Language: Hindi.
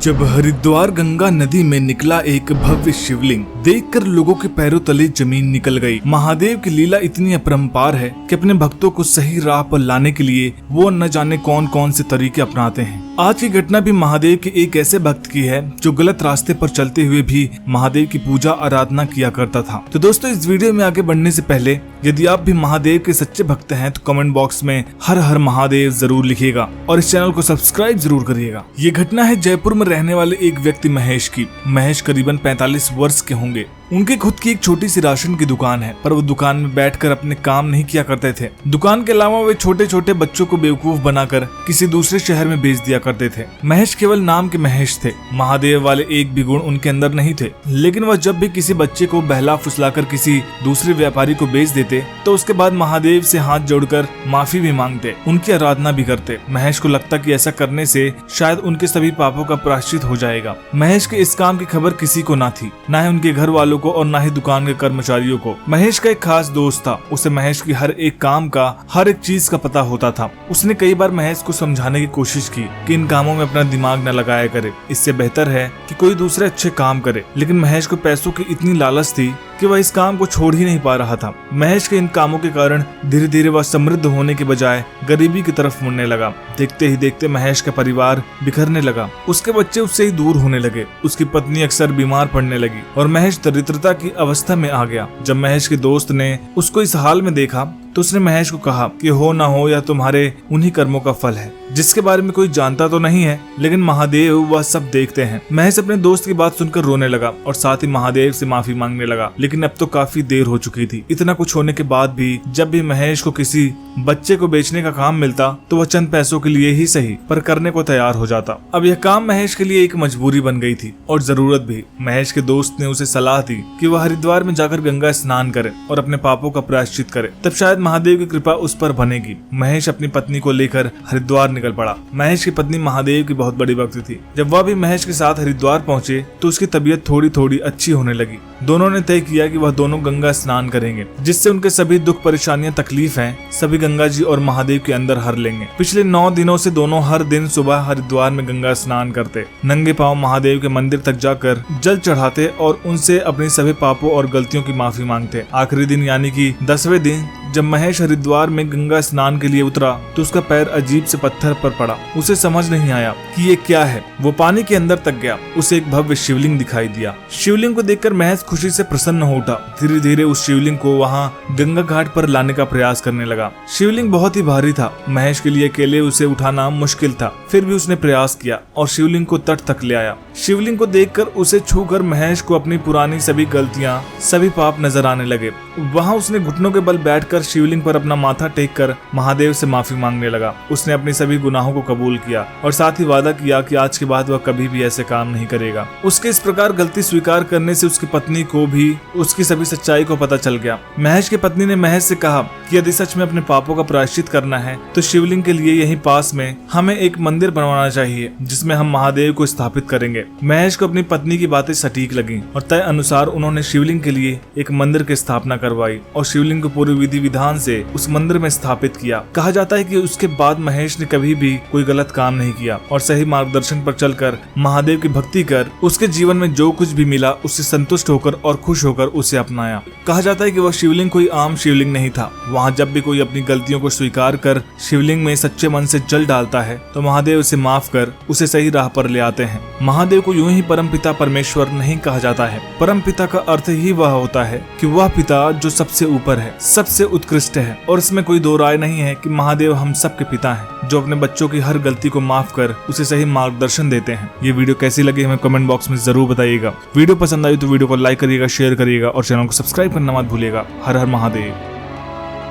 जब हरिद्वार गंगा नदी में निकला एक भव्य शिवलिंग, देखकर लोगों के पैरों तले जमीन निकल गई। महादेव की लीला इतनी अपरंपार है कि अपने भक्तों को सही राह पर लाने के लिए वो न जाने कौन कौन से तरीके अपनाते हैं। आज की घटना भी महादेव के एक ऐसे भक्त की है जो गलत रास्ते पर चलते हुए भी महादेव की पूजा आराधना किया करता था। तो दोस्तों, इस वीडियो में आगे बढ़ने से पहले यदि आप भी महादेव के सच्चे भक्त हैं तो कमेंट बॉक्स में हर हर महादेव जरूर लिखिएगा और इस चैनल को सब्सक्राइब जरूर करिएगा। ये घटना है जयपुर में रहने वाले एक व्यक्ति महेश की। महेश करीबन 45 वर्ष के होंगे। उनकी खुद की एक छोटी सी राशन की दुकान है, पर वो दुकान में बैठकर अपने काम नहीं किया करते थे। दुकान के अलावा वे छोटे छोटे बच्चों को बेवकूफ बनाकर किसी दूसरे शहर में बेच दिया करते थे। महेश केवल नाम के महेश थे, महादेव वाले एक भी गुण उनके अंदर नहीं थे। लेकिन वह जब भी किसी बच्चे को बहला फुसलाकर किसी दूसरे व्यापारी को बेच देते तो उसके बाद महादेव से हाथ जोड़कर माफी भी मांगते, उनकी आराधना भी करते। महेश को लगता कि ऐसा करने से शायद उनके सभी पापों का प्रायश्चित हो जाएगा। महेश के इस काम की खबर किसी को ना थी, ना ही उनके घर वालों को और ना ही दुकान के कर्मचारियों को। महेश का एक खास दोस्त था, उसे महेश की हर एक काम का, हर एक चीज का पता होता था। उसने कई बार महेश को समझाने की कोशिश की कि इन कामों में अपना दिमाग न लगाया करे, इससे बेहतर है कि कोई दूसरे अच्छे काम करे। लेकिन महेश को पैसों की इतनी लालच थी कि वह इस काम को छोड़ ही नहीं पा रहा था। महेश के इन कामों के कारण धीरे धीरे वह समृद्ध होने के बजाय गरीबी की तरफ मुड़ने लगा। देखते ही देखते महेश का परिवार बिखरने लगा, उसके बच्चे उससे ही दूर होने लगे, उसकी पत्नी अक्सर बीमार पड़ने लगी और महेश दरिद्रता की अवस्था में आ गया। जब महेश के दोस्त ने उसको इस हाल में देखा तो उसने महेश को कहा कि हो ना हो या तुम्हारे उन्हीं कर्मों का फल है, जिसके बारे में कोई जानता तो नहीं है लेकिन महादेव वह सब देखते हैं। महेश अपने दोस्त की बात सुनकर रोने लगा और साथ ही महादेव से माफी मांगने लगा। लेकिन अब तो काफी देर हो चुकी थी। इतना कुछ होने के बाद भी जब भी महेश को किसी बच्चे को बेचने का काम मिलता तो वह चंद पैसों के लिए ही सही पर करने को तैयार हो जाता। अब यह काम महेश के लिए एक मजबूरी बन गई थी और जरूरत भी। महेश के दोस्त ने उसे सलाह दी कि वह हरिद्वार में जाकर गंगा स्नान करे और अपने पापों का प्रायश्चित करे, तब शायद महादेव की कृपा उस पर बनेगी। महेश अपनी पत्नी को लेकर हरिद्वार निकल पड़ा। महेश की पत्नी महादेव की बहुत बड़ी भक्त थी। जब वह भी महेश के साथ हरिद्वार पहुंचे तो उसकी तबीयत थोड़ी थोड़ी अच्छी होने लगी। दोनों ने तय किया कि वह दोनों गंगा स्नान करेंगे, जिससे उनके सभी दुख परेशानियां तकलीफ हैं सभी गंगा जी और महादेव के अंदर हर लेंगे। पिछले 9 दिनों से दोनों हर दिन सुबह हरिद्वार में गंगा स्नान करते, नंगे पांव महादेव के मंदिर तक जाकर जल चढ़ाते और उनसे अपने सभी पापों और गलतियों की माफी मांगते। आखिरी दिन यानी कि 10वें दिन जब महेश हरिद्वार में गंगा स्नान के लिए उतरा तो उसका पैर अजीब से पत्थर पर पड़ा। उसे समझ नहीं आया कि ये क्या है। वो पानी के अंदर तक गया, उसे एक भव्य शिवलिंग दिखाई दिया। शिवलिंग को देखकर महेश खुशी से प्रसन्न हो उठा। धीरे धीरे उस शिवलिंग को वहाँ गंगा घाट पर लाने का प्रयास करने लगा। शिवलिंग बहुत ही भारी था, महेश के लिए अकेले उसे उठाना मुश्किल था, फिर भी उसने प्रयास किया और शिवलिंग को तट तक ले आया। शिवलिंग को देखकर उसे छूकर महेश को अपनी पुरानी सभी गलतियां, सभी पाप नजर आने लगे। वहाँ उसने घुटनों के बल बैठकर शिवलिंग पर अपना माथा टेक कर महादेव से माफी मांगने लगा। उसने अपने सभी गुनाहों को कबूल किया और साथ ही वादा किया कि आज के बाद वह कभी भी ऐसे काम नहीं करेगा। उसके इस प्रकार गलती स्वीकार करने से उसकी पत्नी को भी उसकी सभी सच्चाई को पता चल गया। महेश की पत्नी ने महेश से कहा कि यदि सच में अपने पापों का प्रायश्चित करना है तो शिवलिंग के लिए यहीं पास में हमें एक मंदिर बनवाना चाहिए, जिसमें हम महादेव को स्थापित करेंगे। महेश को अपनी पत्नी की बातें सटीक लगी और तय अनुसार उन्होंने शिवलिंग के लिए एक मंदिर की स्थापना करवाई और शिवलिंग को पूरी विधि विधान से उस मंदिर में स्थापित किया। कहा जाता है कि उसके बाद महेश ने कभी भी कोई गलत काम नहीं किया और सही मार्गदर्शन पर चलकर महादेव की भक्ति कर उसके जीवन में जो कुछ भी मिला उससे संतुष्ट होकर और खुश होकर उसे अपनाया। कहा जाता है कि वह शिवलिंग कोई आम शिवलिंग नहीं था। वहाँ जब भी कोई अपनी गलतियों को स्वीकार कर शिवलिंग में सच्चे मन से जल डालता है तो महादेव उसे माफ कर उसे सही राह पर ले आते हैं। महादेव को यूं ही परमपिता परमेश्वर नहीं कहा जाता है। परमपिता का अर्थ ही वह होता है कि वह पिता जो सबसे ऊपर है, सबसे उत्कृष्ट है और इसमें कोई दो राय नहीं है कि महादेव हम सब के पिता हैं, जो अपने बच्चों की हर गलती को माफ कर उसे सही मार्गदर्शन देते हैं। ये वीडियो कैसी लगी हमें कमेंट बॉक्स में जरूर बताइएगा। वीडियो पसंद आई तो वीडियो को लाइक करिएगा, शेयर करिएगा और चैनल को सब्सक्राइब करना मत भूलिएगा। हर हर महादेव।